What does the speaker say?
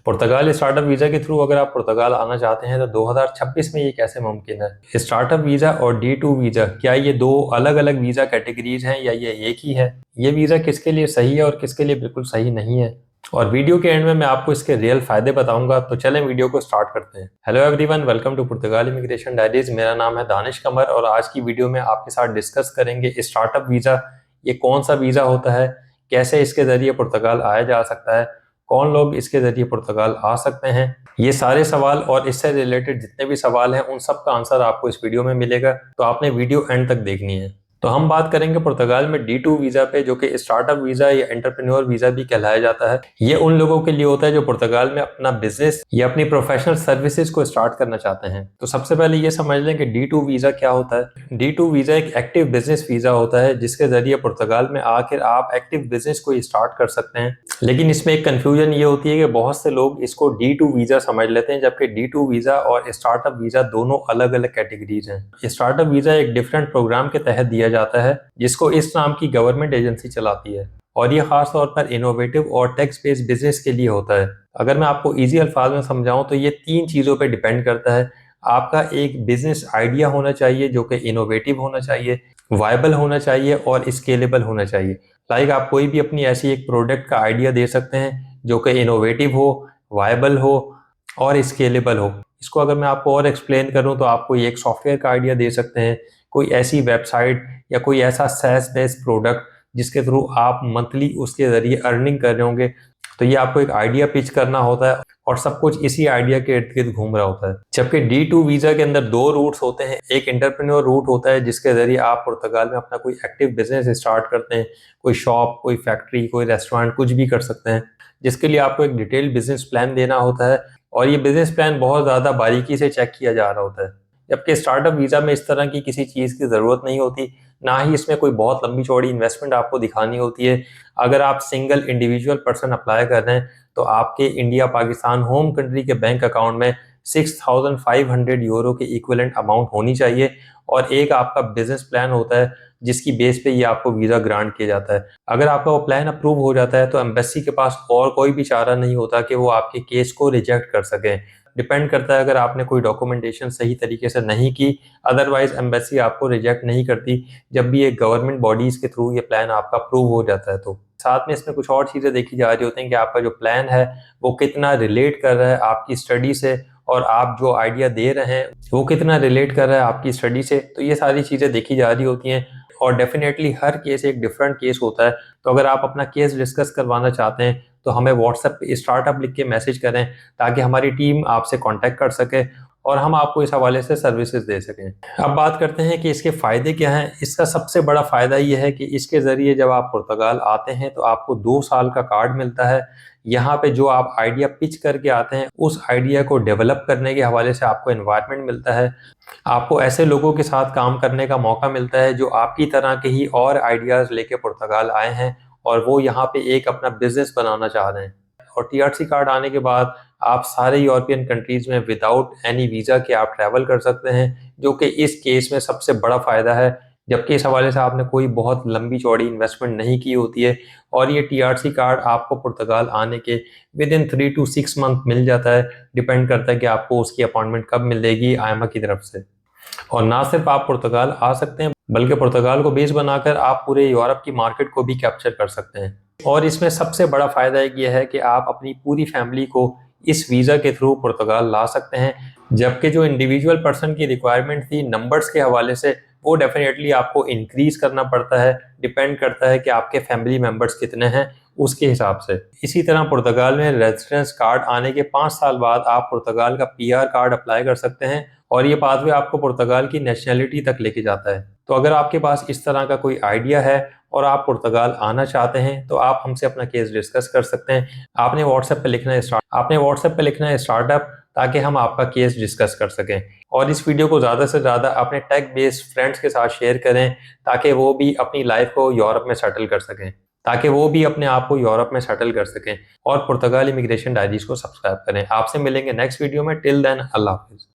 पुर्तगाल startup visa के through अगर आप पुर्तगाल आना चाहते हैं तो 2026 में ये कैसे मुमकिन है? स्टार्टअप वीज़ा और D2 वीज़ा, क्या ये दो अलग अलग वीज़ा कैटेगरीज हैं या ये एक ही है? ये वीज़ा किसके लिए सही है और किसके लिए बिल्कुल सही नहीं है? और वीडियो के एंड में मैं आपको इसके रियल फायदे बताऊंगा। तो चलें वीडियो को स्टार्ट करते हैं। Hello everyone, welcome to Portugal immigration diaries. मेरा नाम है दानिश कमर और आज की वीडियो में आपके साथ डिस्कस करेंगे स्टार्टअप वीज़ा, ये कौन सा वीज़ा होता है, कैसे इसके ज़रिए पुर्तगाल आया जा सकता है, कौन लोग इसके ज़रिए पुर्तगाल आ सकते हैं। ये सारे सवाल और इससे रिलेटेड जितने भी सवाल हैं उन सब का आंसर आपको इस वीडियो में मिलेगा, तो आपने वीडियो एंड तक देखनी है। तो हम बात करेंगे पुर्तगाल में D2 वीज़ा पे, जो कि स्टार्टअप वीज़ा या एंटरप्रेन्योर वीज़ा भी कहलाया जाता है। ये उन लोगों के लिए होता है जो पुर्तगाल में अपना बिजनेस या अपनी प्रोफेशनल सर्विसेज को स्टार्ट करना चाहते हैं। तो सबसे पहले ये समझ लें कि D2 वीज़ा क्या होता है। D2 वीज़ा एक एक्टिव बिजनेस वीज़ा होता है जिसके जरिए पुर्तगाल में आकर आप एक्टिव बिजनेस को स्टार्ट कर सकते हैं। लेकिन इसमें एक कंफ्यूजन ये होती है कि बहुत से लोग इसको D2 वीज़ा समझ लेते हैं, जबकि D2 वीज़ा और स्टार्टअप वीज़ा दोनों अलग अलग कैटेगरीज हैं। स्टार्टअप वीज़ा एक डिफरेंट प्रोग्राम के तहत दिया जाता है जिसको इस नाम की गवर्नमेंट एजेंसी चलाती है, और ये खास तौर पर इनोवेटिव और टैक्स बेस्ड बिजनेस के लिए होता है। अगर मैं आपको इजी अल्फाज में समझाऊं तो ये 3 चीज़ों पे डिपेंड करता है। आपका एक बिजनेस आइडिया होना चाहिए जो कि इनोवेटिव होना चाहिए, वायबल होना चाहिए और स्केलेबल होना चाहिए। लाइक आप कोई भी अपनी ऐसी एक प्रोडक्ट का आइडिया दे सकते हैं जो कि इनोवेटिव हो, वायबल हो और स्केलेबल हो। इसको अगर मैं आपको और एक्सप्लेन करूं तो आप कोई एक सॉफ्टवेयर का आइडिया दे सकते हैं, कोई ऐसी वेबसाइट या कोई ऐसा SaaS बेस्ड प्रोडक्ट जिसके थ्रू आप मंथली उसके ज़रिए अर्निंग कर रहे होंगे। तो ये आपको एक आइडिया पिच करना होता है और सब कुछ इसी आइडिया के इर्द गिर्द घूम रहा होता है। जबकि D2 वीज़ा के अंदर 2 रूट्स होते हैं। एक एंटरप्रेन्योर रूट होता है जिसके ज़रिए आप पुर्तगाल में अपना कोई एक्टिव बिजनेस स्टार्ट करते हैं, कोई शॉप, कोई फैक्ट्री, कोई रेस्टोरेंट, कुछ भी कर सकते हैं, जिसके लिए आपको एक डिटेल बिजनेस प्लान देना होता है और ये बिजनेस प्लान बहुत ज़्यादा बारीकी से चेक किया जा रहा होता है। जबकि स्टार्टअप वीज़ा में इस तरह की किसी चीज़ की ज़रूरत नहीं होती, ना ही इसमें कोई बहुत लंबी चौड़ी इन्वेस्टमेंट आपको दिखानी होती है। अगर आप सिंगल इंडिविजुअल पर्सन अप्लाई कर रहे हैं तो आपके इंडिया पाकिस्तान होम कंट्री के बैंक अकाउंट में 6,500 यूरो के इक्विवेलेंट अमाउंट होनी चाहिए और एक आपका बिजनेस प्लान होता है जिसकी बेस पे ये आपको वीज़ा ग्रांट किया जाता है। अगर आपका वो प्लान अप्रूव हो जाता है तो एम्बेसी के पास और कोई भी चारा नहीं होता कि वो आपके केस को रिजेक्ट कर सकें। डिपेंड करता है अगर आपने कोई डॉक्यूमेंटेशन सही तरीके से नहीं की, अदरवाइज एम्बेसी आपको रिजेक्ट नहीं करती जब भी एक गवर्नमेंट बॉडीज के थ्रू ये प्लान आपका अप्रूव हो जाता है। तो साथ में इसमें कुछ और चीज़ें देखी जा रही होती हैं कि आपका जो प्लान है वो कितना रिलेट कर रहा है आपकी स्टडी से, और आप जो आइडिया दे रहे हैं वो कितना रिलेट कर रहा है आपकी स्टडी से। तो ये सारी चीज़ें देखी जा रही होती हैं और डेफिनेटली हर केस एक डिफरेंट केस होता है। तो अगर आप अपना केस डिस्कस करवाना चाहते हैं तो हमें व्हाट्सएप पे स्टार्टअप लिख के मैसेज करें ताकि हमारी टीम आपसे कांटेक्ट कर सके और हम आपको इस हवाले से सर्विसेज दे सकें। अब बात करते हैं कि इसके फ़ायदे क्या हैं। इसका सबसे बड़ा फ़ायदा ये है कि इसके ज़रिए जब आप पुर्तगाल आते हैं तो आपको 2 साल का कार्ड मिलता है। यहाँ पे जो आप आइडिया पिच करके आते हैं उस आइडिया को डेवलप करने के हवाले से आपको एनवायरनमेंट मिलता है। आपको ऐसे लोगों के साथ काम करने का मौका मिलता है जो आपकी तरह के ही और आइडियाज़ लेके पुर्तगाल आए हैं और वो यहाँ पे एक अपना बिजनेस बनाना चाह रहे हैं। और TRC कार्ड आने के बाद आप सारे यूरोपियन कंट्रीज में विदाउट एनी वीज़ा के आप ट्रैवल कर सकते हैं, जो कि इस केस में सबसे बड़ा फ़ायदा है। जबकि इस हवाले से आपने कोई बहुत लंबी चौड़ी इन्वेस्टमेंट नहीं की होती है और ये TRC कार्ड आपको पुर्तगाल आने के विद इन 3 to 6 मंथ मिल जाता है। डिपेंड करता है कि आपको उसकी अपॉइंटमेंट कब मिलेगी IMA की तरफ से। और ना सिर्फ आप पुर्तगाल आ सकते हैं बल्कि पुर्तगाल को बेस बनाकर आप पूरे यूरोप की मार्केट को भी कैप्चर कर सकते हैं। और इसमें सबसे बड़ा फ़ायदा एक ये है कि आप अपनी पूरी फैमिली को इस वीज़ा के थ्रू पुर्तगाल ला सकते हैं। जबकि जो इंडिविजुअल पर्सन की रिक्वायरमेंट थी नंबर्स के हवाले से, वो डेफिनेटली आपको इंक्रीज़ करना पड़ता है। डिपेंड करता है कि आपके फैमिली मेम्बर्स कितने हैं उसके हिसाब से। इसी तरह पुर्तगाल में रेजिडेंस कार्ड आने के 5 साल बाद आप पुर्तगाल का PR कार्ड अप्लाई कर सकते हैं और ये पाथवे आपको पुर्तगाल की नेशनैलिटी तक लेके जाता है। तो अगर आपके पास इस तरह का कोई आइडिया है और आप पुर्तगाल आना चाहते हैं तो आप हमसे अपना केस डिस्कस कर सकते हैं। आपने व्हाट्सएप पे लिखना है स्टार्टअप, ताकि हम आपका केस डिस्कस कर सकें। और इस वीडियो को ज़्यादा से ज़्यादा अपने टेक बेस्ड फ्रेंड्स के साथ शेयर करें ताकि वो भी अपनी लाइफ को यूरोप में सेटल कर सकें, और पुर्तगाल इमिग्रेशन डायरीज को सब्सक्राइब करें। आपसे मिलेंगे नेक्स्ट वीडियो में। टिल देन अल्लाह हाफिज़।